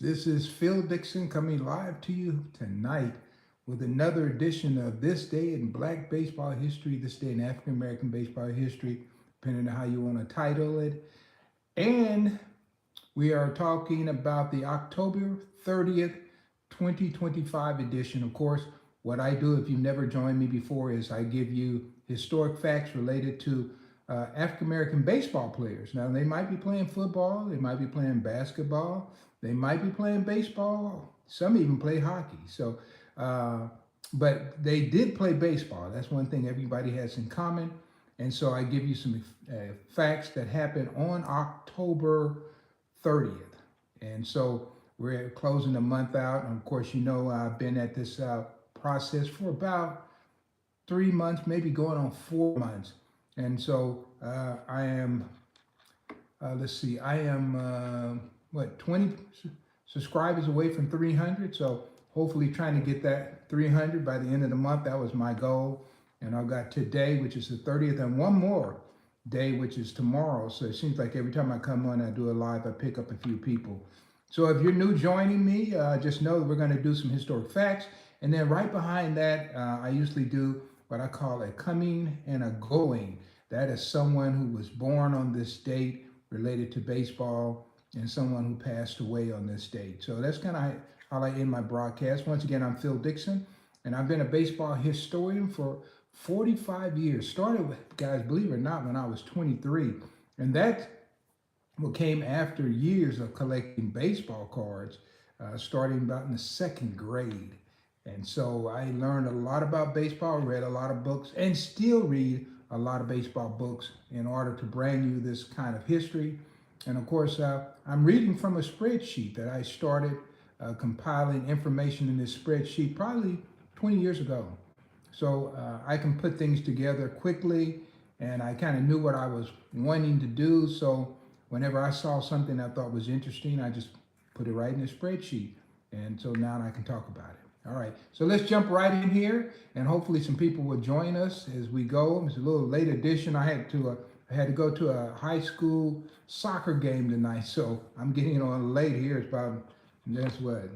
This is Phil Dixon coming live to you tonight with another edition of This Day in Black Baseball History, This Day in African American Baseball History, depending on how you want to title it. And we are talking about the October 30th, 2025 edition. Of course, what I do, if you've never joined me before, is I give you historic facts related to African American baseball players. Now, they might be playing football, they might be playing basketball, they might be playing baseball, some even play hockey. But they did play baseball. That's one thing everybody has in common. And so I give you some facts that happened on October 30th. And so we're closing the month out. And of course, you know, I've been at this process for about 3 months, maybe going on 4 months. And so I am, I am, 20 subscribers away from 300. So hopefully trying to get that 300 by the end of the month. That was my goal. And I've got today, which is the 30th, and one more day, which is tomorrow. So it seems like every time I come on, I do a live, I pick up a few people. So if you're new joining me, just know that we're going to do some historic facts. And then right behind that, I usually do what I call a coming and a going. That is someone who was born on this date related to baseball and someone who passed away on this date. So that's kind of how I end my broadcast. Once again, I'm Phil Dixon, and I've been a baseball historian for 45 years. Started with, guys, believe it or not, when I was 23. And that came after years of collecting baseball cards, starting about in the second grade. And so I learned a lot about baseball, read a lot of books, and still read a lot of baseball books in order to bring you this kind of history. And of course, I'm reading from a spreadsheet that I started compiling information in this spreadsheet probably 20 years ago. So I can put things together quickly, and I kind of knew what I was wanting to do. So whenever I saw something I thought was interesting, I just put it right in the spreadsheet. And so now I can talk about it. All right, so let's jump right in here, and hopefully some people will join us as we go. It's a little late edition. I had to go to a high school soccer game tonight, so I'm getting on late here. It's about, that's what,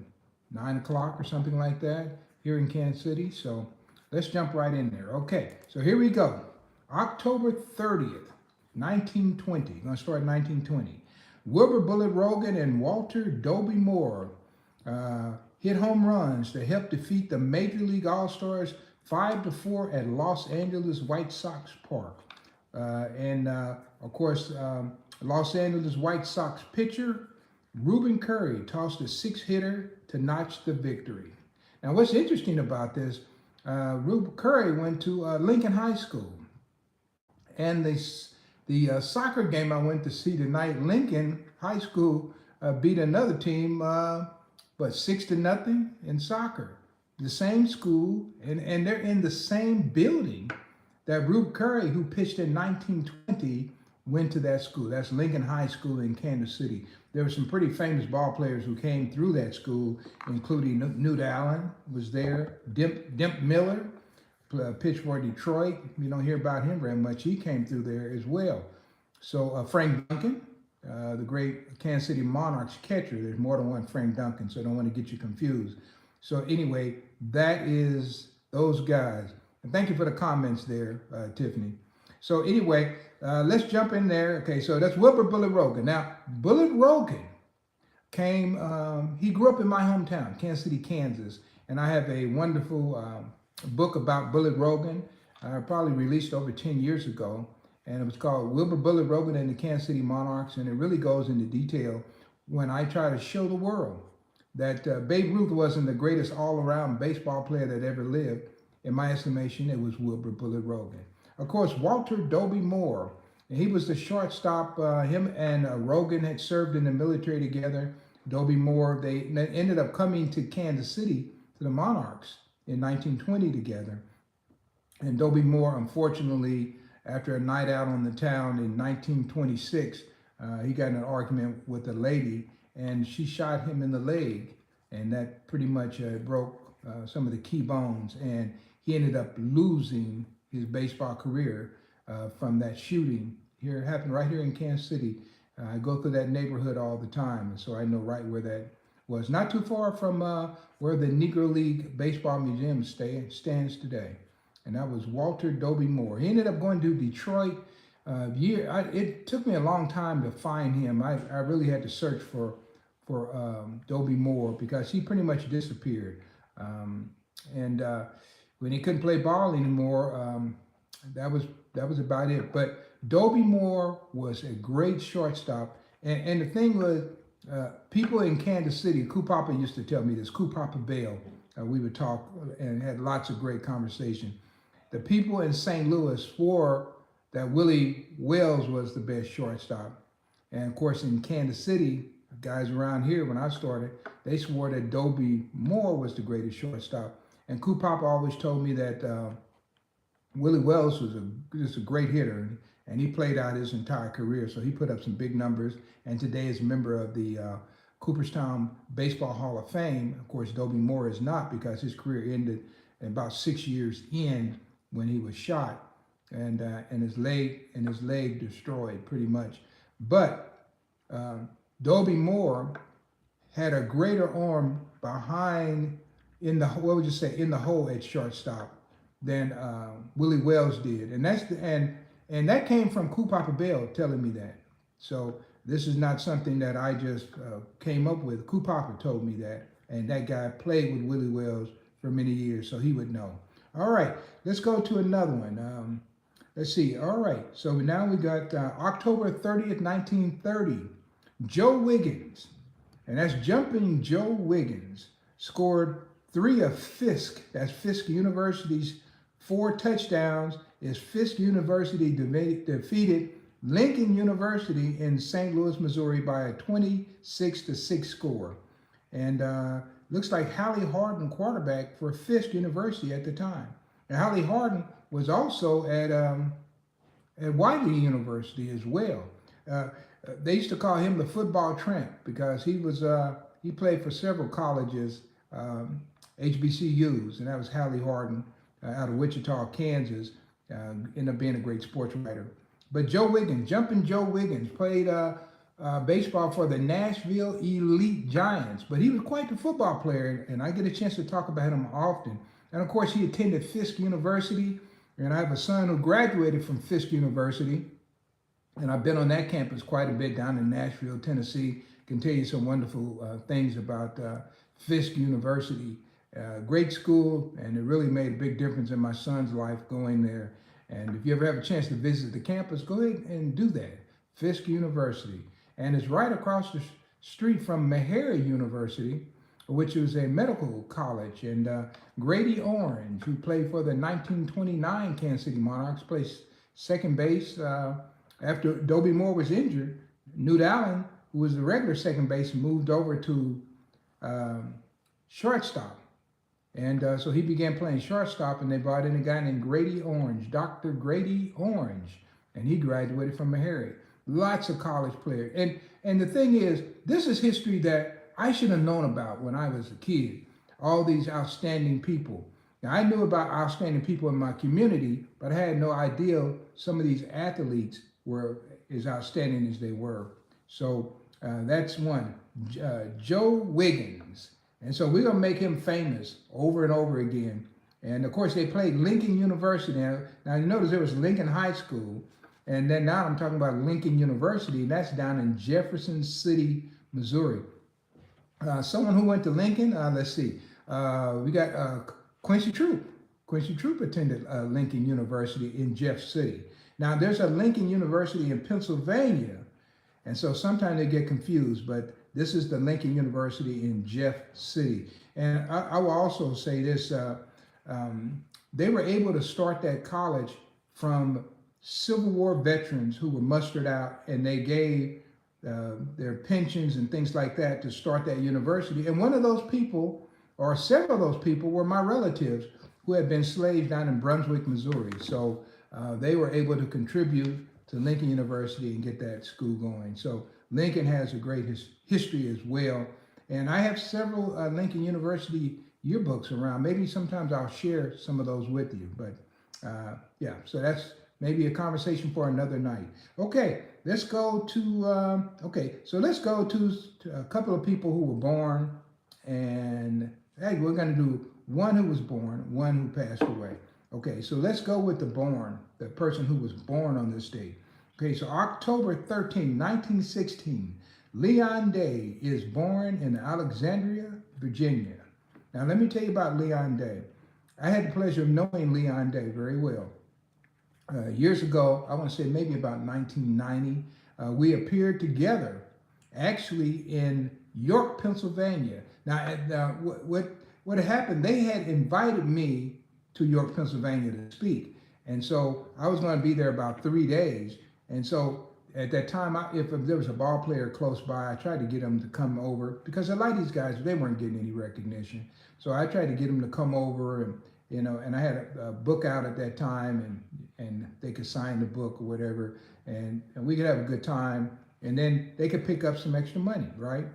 9 o'clock or something like that here in Kansas City. So let's jump right in there. Okay, so here we go. October 30th, 1920. I'm going to start in 1920. Wilbur Bullet Rogan and Walter Doby Moore hit home runs to help defeat the Major League All-Stars 5-4 at Los Angeles White Sox Park. Of course, Los Angeles White Sox pitcher Reuben Curry tossed a 6-hitter to notch the victory. Now, what's interesting about this, Reuben Curry went to Lincoln High School. And the soccer game I went to see tonight, Lincoln High School beat another team, 6-0 in soccer. The same school, and they're in the same building that Reuben Curry, who pitched in 1920, went to that school. That's Lincoln High School in Kansas City. There were some pretty famous ball players who came through that school, including Newt Allen was there, Dimp Miller, pitched for Detroit. You don't hear about him very much. He came through there as well. So Frank Duncan, the great Kansas City Monarchs catcher. There's more than one Frank Duncan, so I don't want to get you confused. So anyway, that is those guys. And thank you for the comments there, Tiffany. So anyway, let's jump in there. Okay, so that's Wilbur Bullet Rogan. Now, Bullet Rogan came, he grew up in my hometown, Kansas City, Kansas. And I have a wonderful book about Bullet Rogan, probably released over 10 years ago. And it was called Wilbur Bullet Rogan and the Kansas City Monarchs. And it really goes into detail when I try to show the world that Babe Ruth wasn't the greatest all-around baseball player that ever lived. In my estimation, it was Wilbur Bullet Rogan. Of course, Walter Doby Moore, he was the shortstop. Him and Rogan had served in the military together. Doby Moore, they ended up coming to Kansas City, to the Monarchs, in 1920 together. And Doby Moore, unfortunately, after a night out on the town in 1926, he got in an argument with a lady, and she shot him in the leg, and that pretty much broke some of the key bones, and he ended up losing his baseball career from that shooting. Here, it happened right here in Kansas City. I go through that neighborhood all the time, and so I know right was. Not too far from where the Negro League Baseball Museum stands today. And that was Walter Dobie Moore. He ended up going to Detroit. It took me a long time to find him. I really had to search for Dobie Moore because he pretty much disappeared. And when he couldn't play ball anymore, that was about it. But Dobie Moore was a great shortstop. And the thing was, people in Kansas City, Coop Papa used to tell me this, Coop Papa Bell, we would talk and had lots of great conversation. The people in St. Louis swore that Willie Wells was the best shortstop. And of course in Kansas City, guys around here when I started, they swore that Dobie Moore was the greatest shortstop. And Coop Papa always told me that Willie Wells was just a great hitter, and he played out his entire career. So he put up some big numbers, and today is a member of the Cooperstown Baseball Hall of Fame. Of course, Dobie Moore is not, because his career ended about 6 years in when he was shot, and his leg destroyed pretty much. But Dobie Moore had a greater arm behind in the hole at shortstop than Willie Wells did, and that came from Coop Papa Bell telling me that. So this is not something that I just came up with. Coop Papa told me that, and that guy played with Willie Wells for many years, so he would know. All right, let's go to another one. Let's see. All right, so now we got October 30th, 1930. Joe Wiggins, and that's Jumping Joe Wiggins, scored 3 of Fisk, that's Fisk University's 4 touchdowns, as Fisk University defeated Lincoln University in St. Louis, Missouri by a 26-6 score. And looks like Hallie Harden quarterback for Fisk University at the time. And Hallie Harden was also at Wiley University as well. They used to call him the football tramp because he played for several colleges, HBCUs, and that was Hallie Harden out of Wichita, Kansas. Ended up being a great sports writer. But Joe Wiggins, Jumping Joe Wiggins, played baseball for the Nashville Elite Giants, but he was quite the football player, and I get a chance to talk about him often. And of course, he attended Fisk University, and I have a son who graduated from Fisk University, and I've been on that campus quite a bit down in Nashville, Tennessee. Can tell you some wonderful things about Fisk University. Great school, and it really made a big difference in my son's life going there. And if you ever have a chance to visit the campus, go ahead and do that. Fisk University. And it's right across the street from Meharry University, which was a medical college. And Grady Orange, who played for the 1929 Kansas City Monarchs, placed second base after Dobie Moore was injured. Newt Allen, who was the regular second base, moved over to shortstop. And so he began playing shortstop, and they brought in a guy named Grady Orange, Dr. Grady Orange, and he graduated from Meharry. Lots of college players. And the thing is, this is history that I should have known about when I was a kid, all these outstanding people. Now, I knew about outstanding people in my community, but I had no idea some of these athletes were as outstanding as they were. So that's one, Joe Wiggins. And so we're going to make him famous over and over again. And of course, they played Lincoln University. Now you notice there was Lincoln High School. And then now I'm talking about Lincoln University. And that's down in Jefferson City, Missouri. Someone who went to Lincoln, let's see. We got Quincy Troop. Quincy Troop attended Lincoln University in Jeff City. Now there's a Lincoln University in Pennsylvania. And so sometimes they get confused, but this is the Lincoln University in Jeff City. And I will also say this, they were able to start that college from Civil War veterans who were mustered out, and they gave their pensions and things like that to start that university. And one of those people, or several of those people, were my relatives who had been slaves down in Brunswick, Missouri. So they were able to contribute to Lincoln University and get that school going. So Lincoln has a great history as well. And I have several Lincoln University yearbooks around. Maybe sometimes I'll share some of those with you. But yeah, so that's maybe a conversation for another night. Okay, let's go to, okay, so let's go to a couple of people who were born, and hey, we're going to do one who was born, one who passed away. Okay, so let's go with the person who was born on this date. Okay, so October 13, 1916, Leon Day is born in Alexandria, Virginia. Now, let me tell you about Leon Day. I had the pleasure of knowing Leon Day very well. Years ago, I want to say maybe about 1990, we appeared together actually in York, Pennsylvania. Now, what happened, they had invited me to York, Pennsylvania to speak. And so I was going to be there about 3 days. And so at that time, if there was a ball player close by, I tried to get them to come over because I like these guys, they weren't getting any recognition. So I tried to get them to come over, and and I had a book out at that time, and they could sign the book or whatever, and we could have a good time, and then they could pick up some extra money, right?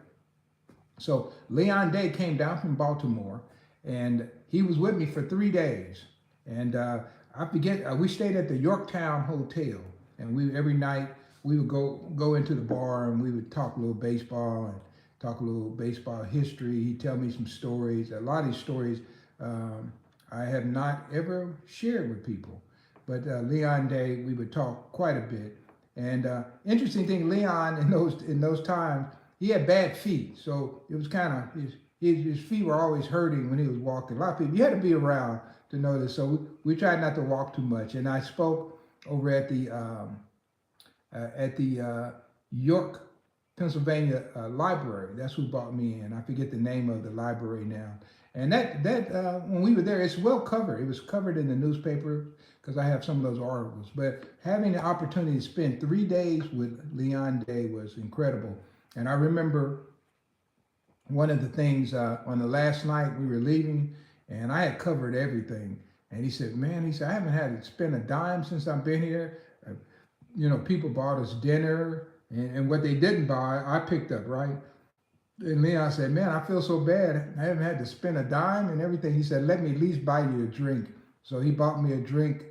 So Leon Day came down from Baltimore, and he was with me for 3 days. And I forget, we stayed at the Yorktown Hotel, and every night we would go into the bar, and we would talk a little baseball and talk a little baseball history. He'd tell me some stories. A lot of these stories I have not ever shared with people. But Leon Day, we would talk quite a bit. And interesting thing, Leon in those times, he had bad feet. So it was kind of, his feet were always hurting when he was walking. A lot of people, you had to be around to know this. So we tried not to walk too much. And I spoke over at the York, Pennsylvania library. That's who brought me in. I forget the name of the library now. And that when we were there, it's well covered. It was covered in the newspaper because I have some of those articles. But having the opportunity to spend 3 days with Leon Day was incredible. And I remember one of the things on the last night we were leaving, and I had covered everything. And he said, man, I haven't had to spend a dime since I've been here. People bought us dinner, and what they didn't buy, I picked up, right? And Leon said, man, I feel so bad. I haven't had to spend a dime and everything. He said, let me at least buy you a drink. So he bought me a drink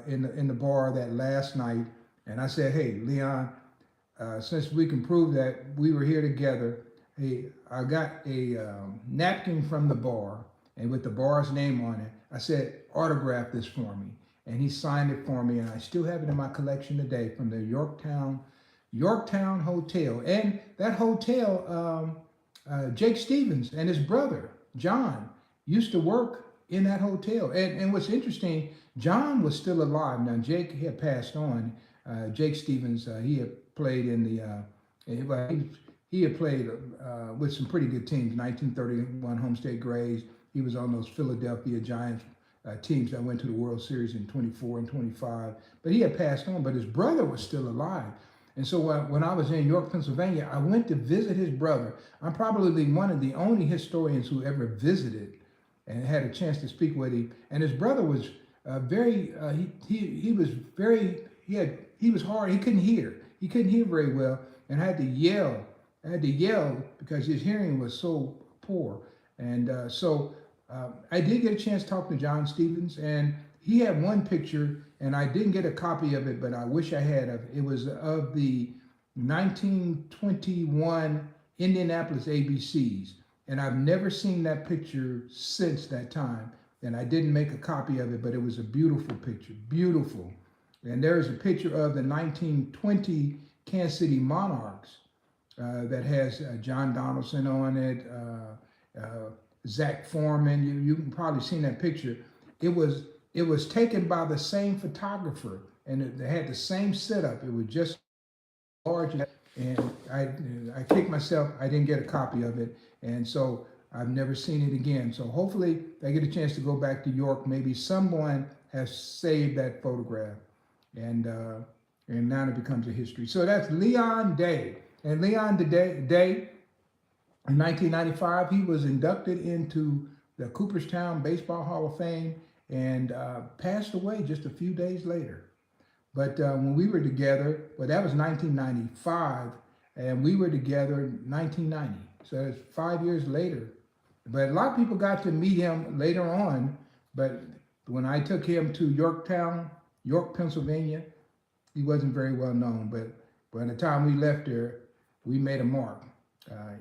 in the bar that last night. And I said, hey, Leon, since we can prove that we were here together, hey, I got a napkin from the bar, and with the bar's name on it, I said, autograph this for me. And he signed it for me, and I still have it in my collection today from the Yorktown Hotel. And that hotel, Jake Stevens and his brother, John, used to work in that hotel. And what's interesting, John was still alive. Now, Jake had passed on. Jake Stevens, he had played in he had played with some pretty good teams, 1931 Homestead Grays. He was on those Philadelphia Giants teams that went to the World Series in 24 and 25. But he had passed on, but his brother was still alive. And so when I was in York, Pennsylvania, I went to visit his brother. I'm probably one of the only historians who ever visited and had a chance to speak with him. And his brother was he was hard. He couldn't hear. He couldn't hear very well, and I had to yell. Because his hearing was so poor. And so I did get a chance to talk to John Stevens, and he had one picture, and I didn't get a copy of it, but I wish I had. It was of the 1921 Indianapolis ABCs, and I've never seen that picture since that time, and I didn't make a copy of it, but it was a beautiful picture, beautiful. And there's a picture of the 1920 Kansas City Monarchs that has John Donaldson on it, Zach Foreman. You can probably seen that picture. It was taken by the same photographer, and they had the same setup. It was just large, and I kicked myself. I didn't get a copy of it, and so I've never seen it again. So hopefully I get a chance to go back to York. Maybe someone has saved that photograph, and now it becomes a history. So that's Leon Day. And Leon Day, in 1995, he was inducted into the Cooperstown Baseball Hall of Fame and passed away just a few days later. But when we were together, well, that was 1995, and we were together in 1990. So it's 5 years later. But a lot of people got to meet him later on. But when I took him to York, Pennsylvania, he wasn't very well known. But by the time we left there, we made a mark.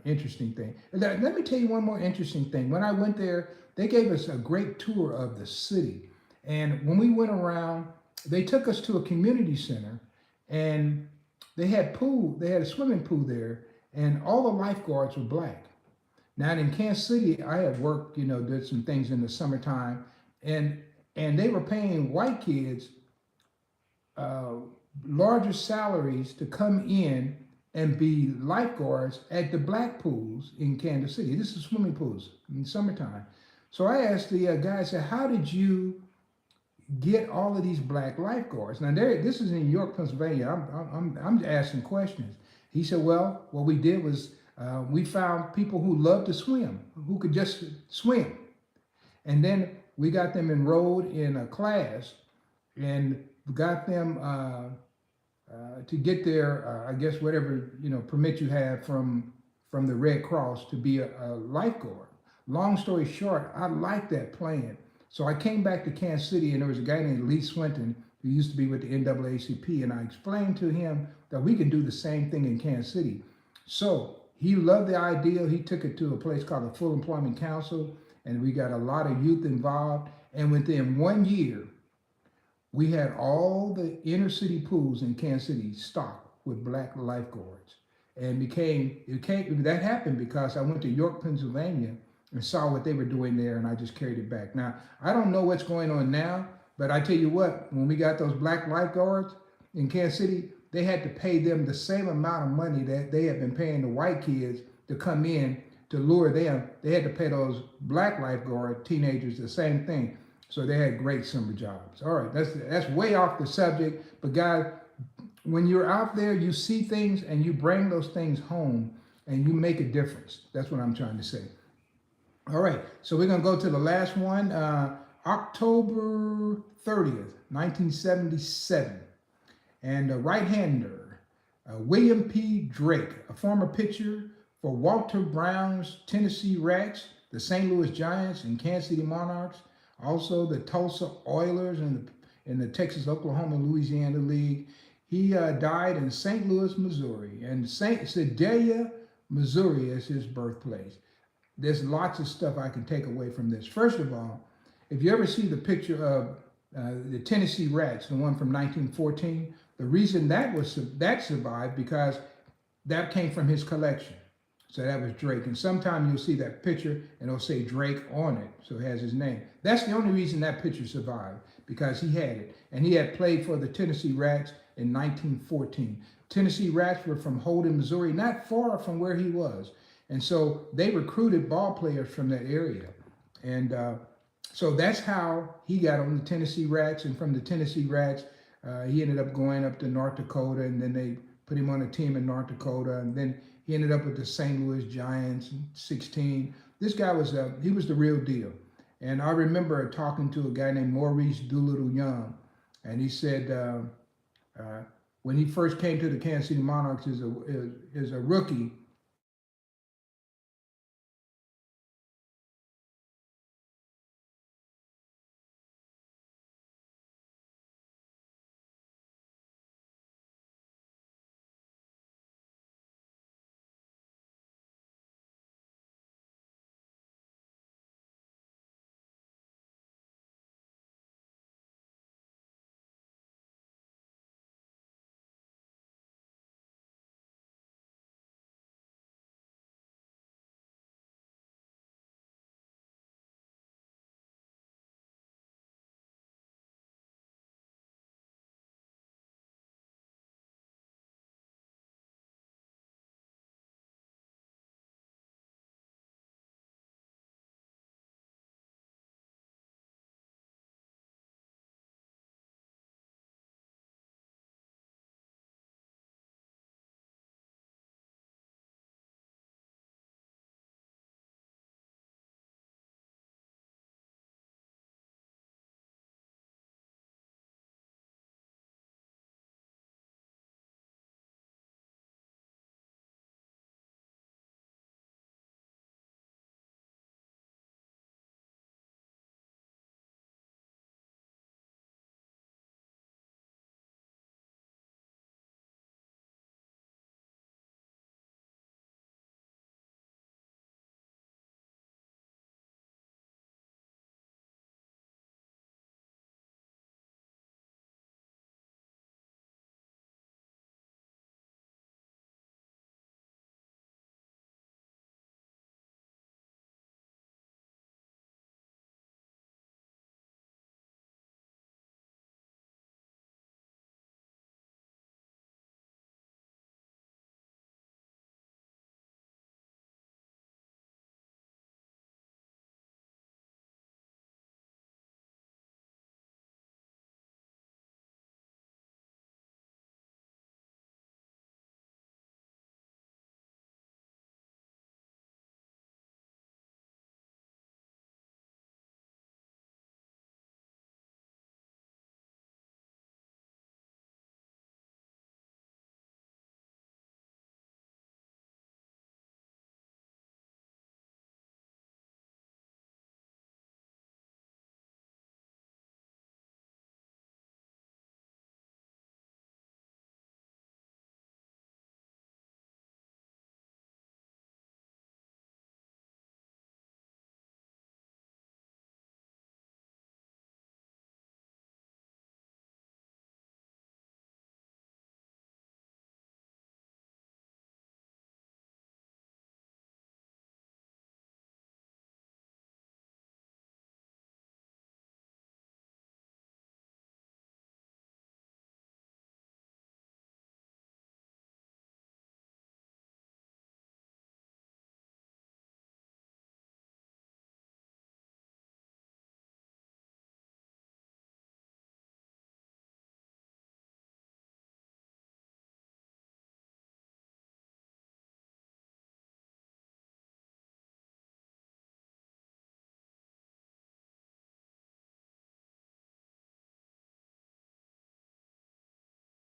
Interesting thing. Let me tell you one more interesting thing. When I went there, they gave us a great tour of the city. And when we went around, they took us to a community center, and they had a swimming pool there, and all the lifeguards were black. Now in Kansas City, I had worked, did some things in the summertime, and they were paying white kids larger salaries to come in and be lifeguards at the black pools in Kansas City. This is swimming pools in summertime. So I asked the guy, I said, how did you get all of these black lifeguards? Now this is in York, Pennsylvania. I'm asking questions. He said, well, what we did was we found people who loved to swim, who could just swim. And then we got them enrolled in a class and got them to get their, I guess, whatever, permit you have from the Red Cross to be a lifeguard. Long story short, I liked that plan. So I came back to Kansas City, and there was a guy named Lee Swinton who used to be with the NAACP, and I explained to him that we can do the same thing in Kansas City. So he loved the idea. He took it to a place called the Full Employment Council, and we got a lot of youth involved. And within 1 year, we had all the inner city pools in Kansas City stocked with black lifeguards. And that happened because I went to York, Pennsylvania, and saw what they were doing there, and I just carried it back. Now, I don't know what's going on now, but I tell you what, when we got those black lifeguards in Kansas City, they had to pay them the same amount of money that they had been paying the white kids to come in to lure them. They had to pay those black lifeguard teenagers the same thing. So they had great summer jobs. All right, that's way off the subject, but guys, when you're out there, you see things and you bring those things home and you make a difference. That's what I'm trying to say. All right, so we're gonna go to the last one, October 30th, 1977. And a right-hander, William P. Drake, a former pitcher for Walter Brown's Tennessee Rats, the St. Louis Giants, and Kansas City Monarchs, also the Tulsa Oilers and the Texas, Oklahoma, Louisiana League. He died in St. Louis, Missouri, and Sedalia, Missouri is his birthplace. There's lots of stuff I can take away from this. First of all, if you ever see the picture of the Tennessee Rats, the one from 1914, the reason that survived because that came from his collection. So that was Drake. And sometime you'll see that picture and it'll say Drake on it. So it has his name. That's the only reason that picture survived, because he had it. And he had played for the Tennessee Rats in 1914. Tennessee Rats were from Holden, Missouri, not far from where he was. And so they recruited ball players from that area. And so that's how he got on the Tennessee Rats. And from the Tennessee Rats, he ended up going up to North Dakota, and then they put him on a team in North Dakota. And then he ended up with the St. Louis Giants in 16. This guy was, he was the real deal. And I remember talking to a guy named Maurice Doolittle Young. And he said, when he first came to the Kansas City Monarchs as a rookie,